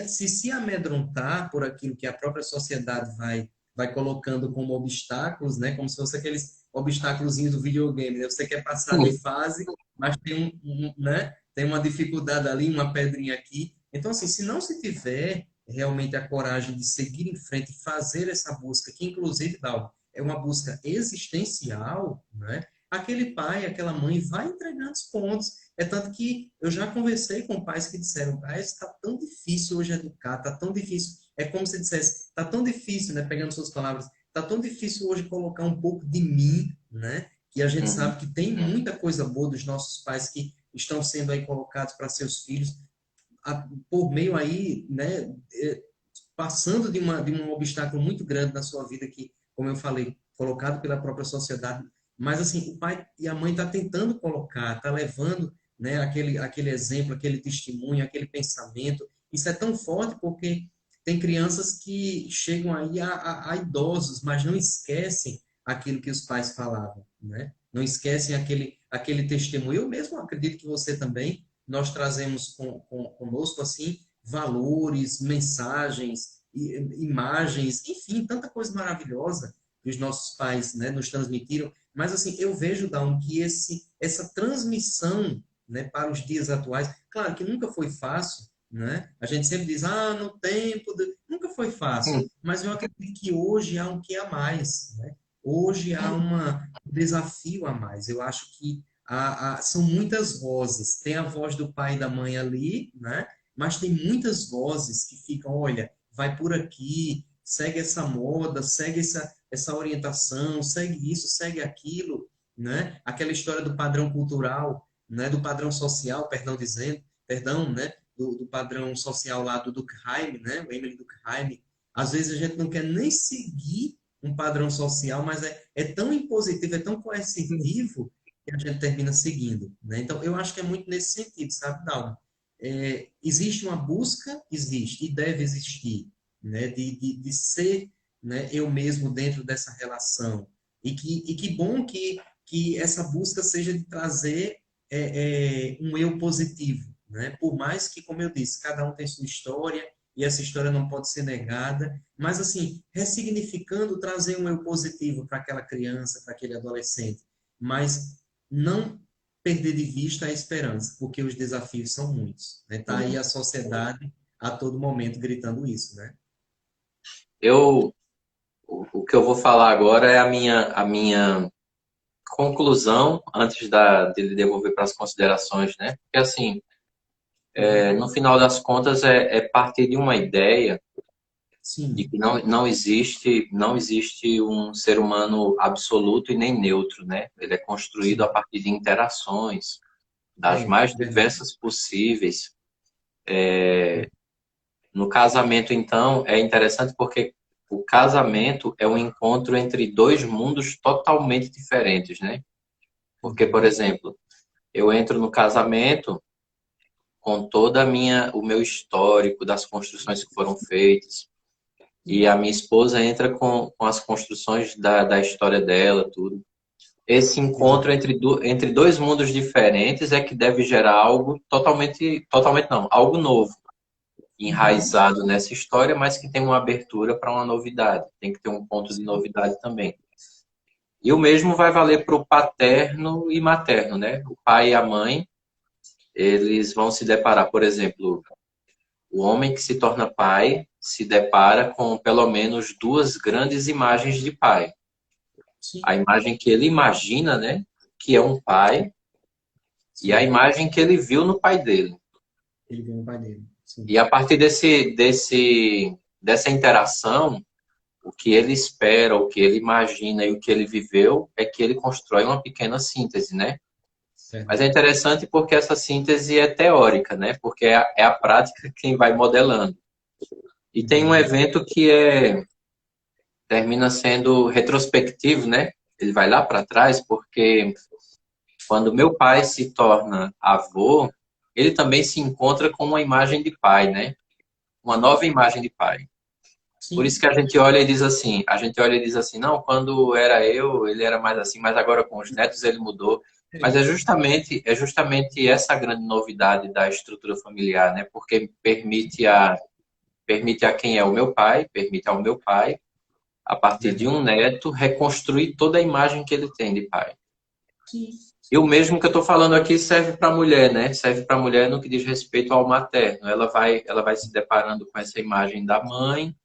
Se amedrontar por aquilo que a própria sociedade vai colocando como obstáculos, né? Como se fosse aqueles obstáculos do videogame, né? Você quer passar de fase, mas tem né? Tem uma dificuldade ali, uma pedrinha aqui. Então, assim, se não se tiver realmente a coragem de seguir em frente e fazer essa busca, que inclusive, Dal, é uma busca existencial, né? Aquele pai, aquela mãe vai entregando os pontos. É tanto que eu já conversei com pais que disseram, ah, está tão difícil hoje educar, está tão difícil. É como se dissesse, está tão difícil, né, pegando suas palavras, está tão difícil hoje colocar um pouco de mim, né, que a gente Uhum. sabe que tem muita coisa boa dos nossos pais que estão sendo aí colocados para seus filhos, por meio aí, né, passando de um obstáculo muito grande na sua vida que, como eu falei, colocado pela própria sociedade, mas assim, o pai e a mãe tá tentando colocar, tá levando, né, aquele exemplo, aquele testemunho, aquele pensamento. Isso é tão forte porque tem crianças que chegam aí a idosos, mas não esquecem aquilo que os pais falavam, né? Não esquecem aquele testemunho. Eu mesmo acredito que você também, nós trazemos conosco, assim, valores, mensagens, imagens, enfim, tanta coisa maravilhosa que os nossos pais, né, nos transmitiram. Mas, assim, eu vejo, Dalmo, que essa transmissão, né, para os dias atuais, claro que nunca foi fácil, né? A gente sempre diz, no tempo... Nunca foi fácil, Hum. mas eu acredito que hoje há um que a mais, né? Hoje há um desafio a mais. Eu acho que são muitas vozes. Tem a voz do pai e da mãe ali, né? Mas tem muitas vozes que ficam, olha, vai por aqui, segue essa moda, segue essa orientação, segue isso, segue aquilo, né? Aquela história do padrão cultural, né? Do padrão social, perdão, né? Do padrão social lá do Durkheim, né? O Emily Durkheim. Às vezes a gente não quer nem seguir um padrão social, mas é tão impositivo, é tão coercitivo que a gente termina seguindo, né? Então, eu acho que é muito nesse sentido, sabe, Dalma? Existe uma busca, existe, e deve existir, né? De ser, né, eu mesmo dentro dessa relação. E que bom que essa busca seja de trazer um eu positivo, né? Por mais que, como eu disse, cada um tem sua história, e essa história não pode ser negada, mas assim, ressignificando, trazer um eu positivo para aquela criança, para aquele adolescente, mas não perder de vista a esperança, porque os desafios são muitos, né? Tá aí a sociedade a todo momento gritando isso, né? Eu, o que eu vou falar agora é a minha conclusão antes de lhe devolver para as considerações, né? Porque assim, Uhum. no final das contas é partir de uma ideia de Sim, que não existe um ser humano absoluto e nem neutro, né? Ele é construído a sim, partir de interações das mais verdade. diversas possíveis. No casamento, então, é interessante porque o casamento é um encontro entre dois mundos totalmente diferentes, né? Porque, por Uhum. exemplo, eu entro no casamento com toda o meu histórico das construções que foram feitas, e a minha esposa entra com as construções da história dela, tudo. Esse encontro Exato. entre dois mundos diferentes é que deve gerar algo totalmente não, algo novo, Uhum. enraizado nessa história, mas que tem uma abertura para uma novidade. Tem que ter um ponto de novidade também. E o mesmo vai valer para o paterno e materno, né? O pai e a mãe, eles vão se deparar, por exemplo, o homem que se torna pai se depara com pelo menos duas grandes imagens de pai. A Sim, imagem que ele imagina, né, que é um pai, e a sim. imagem que ele viu no pai dele. Ele vem o pai dele. Sim. E a partir dessa interação, o que ele espera, o que ele imagina e o que ele viveu é que ele constrói uma pequena síntese, né? Mas é Verdade. interessante porque essa síntese é teórica, né? Porque é a prática quem vai modelando. E tem um Uhum. evento que termina sendo retrospectivo, né? Ele vai lá para trás porque quando meu pai se torna avô, ele também se encontra com uma imagem de pai, né? Uma nova imagem de pai. Por isso Sim. que a gente olha e diz assim, não, quando era eu, ele era mais assim, mas agora com os netos ele mudou. Mas é justamente essa grande novidade da estrutura familiar, né? Porque permite a quem é o meu pai, permite ao meu pai, a partir de Verdade. um neto, reconstruir toda a imagem que ele tem de pai. Sim. E o Sim. mesmo que eu estou falando aqui serve para a mulher, né? Serve para a mulher no que diz respeito ao materno. Ela vai se deparando com essa imagem da mãe,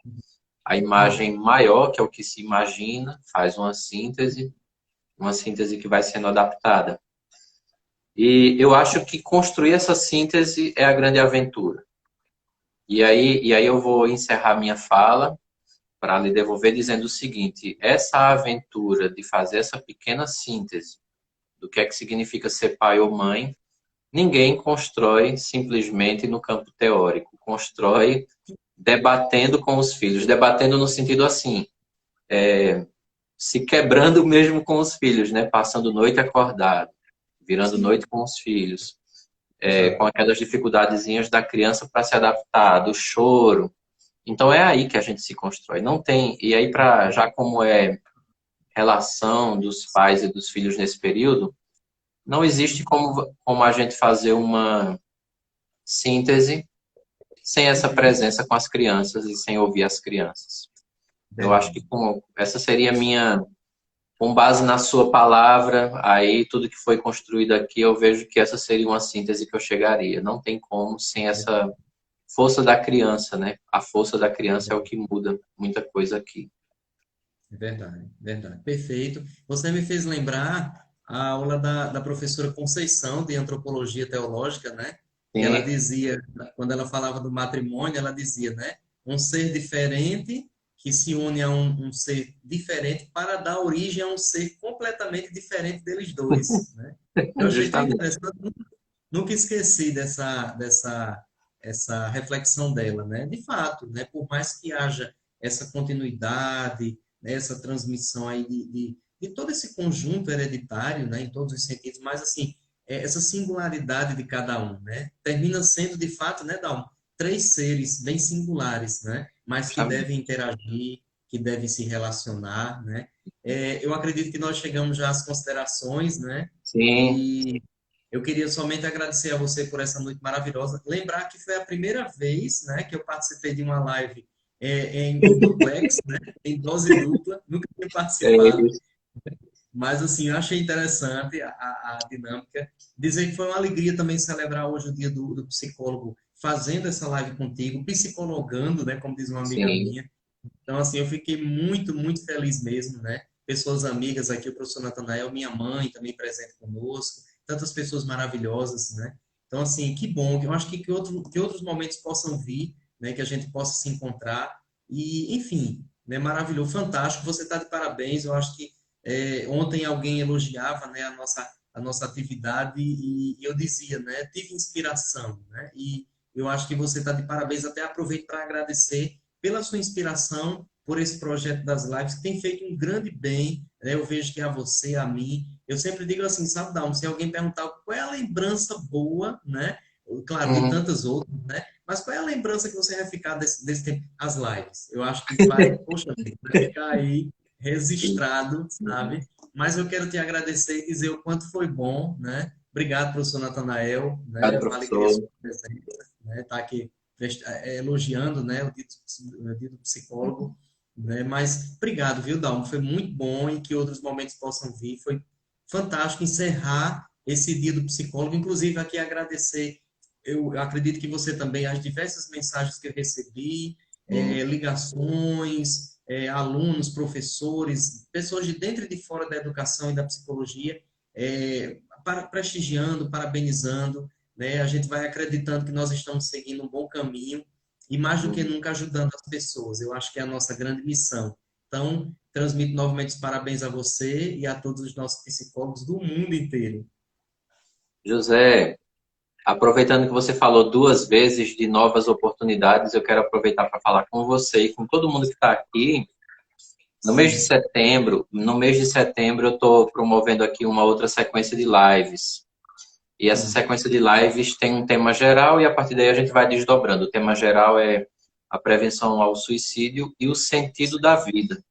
a imagem maior, que é o que se imagina, faz uma síntese que vai sendo adaptada. E eu acho que construir essa síntese é a grande aventura. E aí eu vou encerrar minha fala para lhe devolver dizendo o seguinte: essa aventura de fazer essa pequena síntese do que é que significa ser pai ou mãe ninguém constrói simplesmente no campo teórico, constrói debatendo com os filhos, debatendo no sentido assim, se quebrando mesmo com os filhos, né? Passando noite acordado, virando Sim, noite com os filhos, com exato. aquelas dificuldadezinhas da criança para se adaptar, do choro. Então é aí que a gente se constrói. Não tem. E aí, já como é relação dos pais e dos filhos nesse período, não existe como a gente fazer uma síntese sem essa Uhum. presença com as crianças e sem ouvir as crianças. Eu acho Verdade. que essa seria a minha, com base na sua palavra, aí tudo que foi construído aqui, eu vejo que essa seria uma síntese que eu chegaria. Não tem como sem essa força da criança, né? A força da criança é o que muda muita coisa aqui. É verdade, verdade. Perfeito. Você me fez lembrar a aula da professora Conceição, de Antropologia Teológica, né? Que ela Sim, dizia, quando ela falava do matrimônio, ela dizia, né? Um ser diferente que se une a um ser diferente para dar origem a um ser completamente diferente deles dois, né? Eu achei tão justamente. interessante, nunca esqueci essa reflexão dela, né? De fato, né? Por mais que haja essa continuidade, né? Essa transmissão aí de todo esse conjunto hereditário, né? Em todos os sentidos, mas assim, essa singularidade de cada um, né? Termina sendo de fato, né, Dalmo, três seres bem singulares, né? Mas que Justamente. devem interagir, que devem se relacionar, né? Eu acredito que nós chegamos já às considerações, né? Sim, E eu queria somente agradecer a você por essa noite maravilhosa. Lembrar que foi a primeira vez, né, que eu participei de uma live em duplex, né, em dose dupla. Nunca tinha é participado, isso. mas assim, eu achei interessante a dinâmica. Dizer que foi uma alegria também celebrar hoje o dia do psicólogo, fazendo essa live contigo, psicologando, né, como diz uma amiga Sim, minha. Então, assim, eu fiquei muito, muito feliz mesmo, né? Pessoas amigas aqui, o professor Natanael, minha mãe também presente conosco, tantas pessoas maravilhosas, né? Então, assim, que bom, eu acho que outros momentos possam vir, né? Que a gente possa se encontrar e, enfim, né? Maravilhoso, fantástico, você está de parabéns, eu acho que ontem alguém elogiava, né, a nossa atividade e eu dizia, né? Tive inspiração, né? E eu acho que você está de parabéns, até aproveito para agradecer pela sua inspiração, por esse projeto das lives, que tem feito um grande bem, né? Eu vejo que a você, a mim, eu sempre digo assim, sabe, Dalmo, se alguém perguntar qual é a lembrança boa, né? Claro, de uhum. tantas outras, né? Mas qual é a lembrança que você vai ficar desse tempo? As lives. Eu acho que vai, poxa, vai ficar aí registrado, sabe? Mas eu quero te agradecer e dizer o quanto foi bom, né? Obrigado, professor Natanael, Obrigado, né? Uma alegria a professor. sua presença, né? Tá aqui elogiando, né, o dito psicólogo, né, mas obrigado, viu, Dalmo, foi muito bom e que outros momentos possam vir, foi fantástico encerrar esse dia do psicólogo, inclusive aqui agradecer, eu acredito que você também, as diversas mensagens que eu recebi, Sim. ligações, alunos, professores, pessoas de dentro e de fora da educação e da psicologia, prestigiando, parabenizando, né? A gente vai acreditando que nós estamos seguindo um bom caminho e mais do que Uhum. nunca ajudando as pessoas. Eu acho que é a nossa grande missão. Então, transmito novamente os parabéns a você e a todos os nossos psicólogos do mundo inteiro. José, aproveitando que você falou duas vezes de novas oportunidades, eu quero aproveitar para falar com você e com todo mundo que está aqui. Sim. No mês de setembro eu estou promovendo aqui uma outra sequência de lives. E essa Hum. sequência de lives tem um tema geral e a partir daí a gente vai desdobrando. O tema geral é a prevenção ao suicídio e o sentido da vida.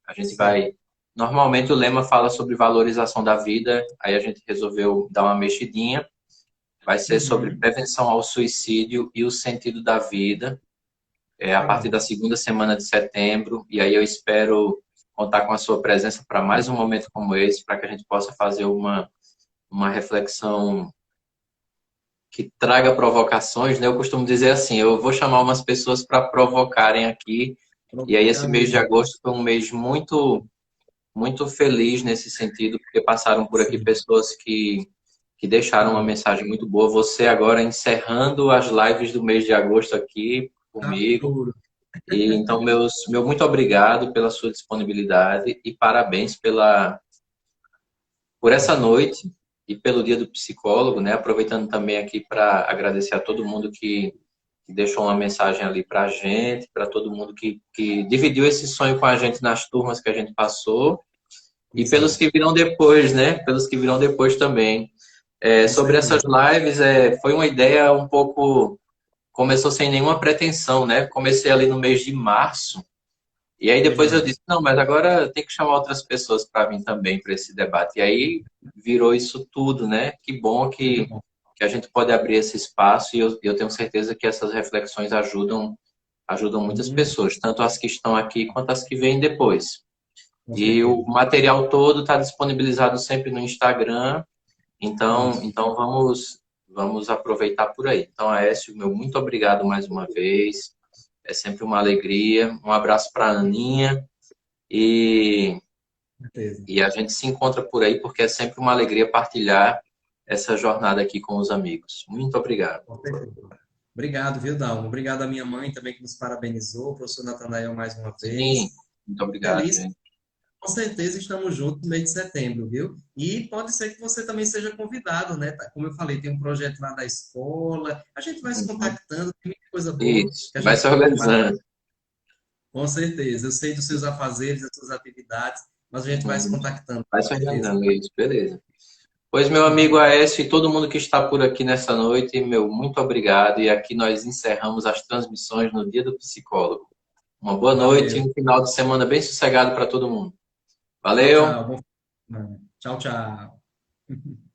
A gente Sim. vai. Normalmente o lema fala sobre valorização da vida, aí a gente resolveu dar uma mexidinha. Vai ser sobre Uhum. prevenção ao suicídio e o sentido da vida, a partir Legal. da segunda semana de setembro. E aí eu espero contar com a sua presença para mais um momento como esse, para que a gente possa fazer uma reflexão que traga provocações, né? Eu costumo dizer assim, eu vou chamar umas pessoas para provocarem aqui. E aí esse mês de Provocadorismo. agosto foi um mês muito feliz nesse sentido, porque passaram por aqui Sim. pessoas que Que deixaram uma bom. mensagem muito boa. Você agora encerrando as lives do mês de agosto aqui Tá comigo. puro. E então, meu muito obrigado pela sua disponibilidade e parabéns por essa noite e pelo Dia do Psicólogo, né? Aproveitando também aqui para agradecer a todo mundo que deixou uma mensagem ali para a gente, para todo mundo que dividiu esse sonho com a gente nas turmas que a gente passou, e pelos Exato. que virão depois, né? Pelos que virão depois também. Com Sobre essas certeza. lives, foi uma ideia um pouco. Começou sem nenhuma pretensão, né? Comecei ali no mês de março, e aí Pois depois eu não. disse: não, mas agora tem que chamar outras pessoas para vir também para esse debate. E aí virou isso tudo, né? Que bom Muito que, bom. que a gente pode abrir esse espaço, e eu tenho certeza que essas reflexões ajudam muitas Muito, pessoas, tanto as que estão aqui quanto as que vêm depois. com E o certeza. material todo está disponibilizado sempre no Instagram, então, Isso. então vamos aproveitar por aí. Então, Aécio, meu muito obrigado mais uma vez. É sempre uma alegria. Um abraço para a Aninha e, Com certeza. e a gente se encontra por aí porque é sempre uma alegria partilhar essa jornada aqui com os amigos. Muito obrigado. Com certeza. Obrigado, viu, Dalmo? Obrigado à minha mãe também que nos parabenizou, o professor Natanael mais uma Sim, vez. muito obrigado, Feliz, gente. com certeza estamos juntos no mês de setembro, viu? E pode ser que você também seja convidado, né? Como eu falei, tem um projeto lá da escola, a gente vai se Uhum. contactando, tem muita coisa boa Isso, que a vai gente se pode compartilhar. organizando. Com certeza, eu sei dos seus afazeres, das suas atividades, mas a gente vai se Uhum. contactando, Vai com se certeza. organizando, isso, beleza. Pois, meu amigo Aécio e todo mundo que está por aqui nessa noite, meu muito obrigado. E aqui nós encerramos as transmissões no Dia do Psicólogo. Uma boa noite e Valeu. um final de semana bem sossegado para todo mundo. Tchau, Valeu! tchau. Tchau, tchau.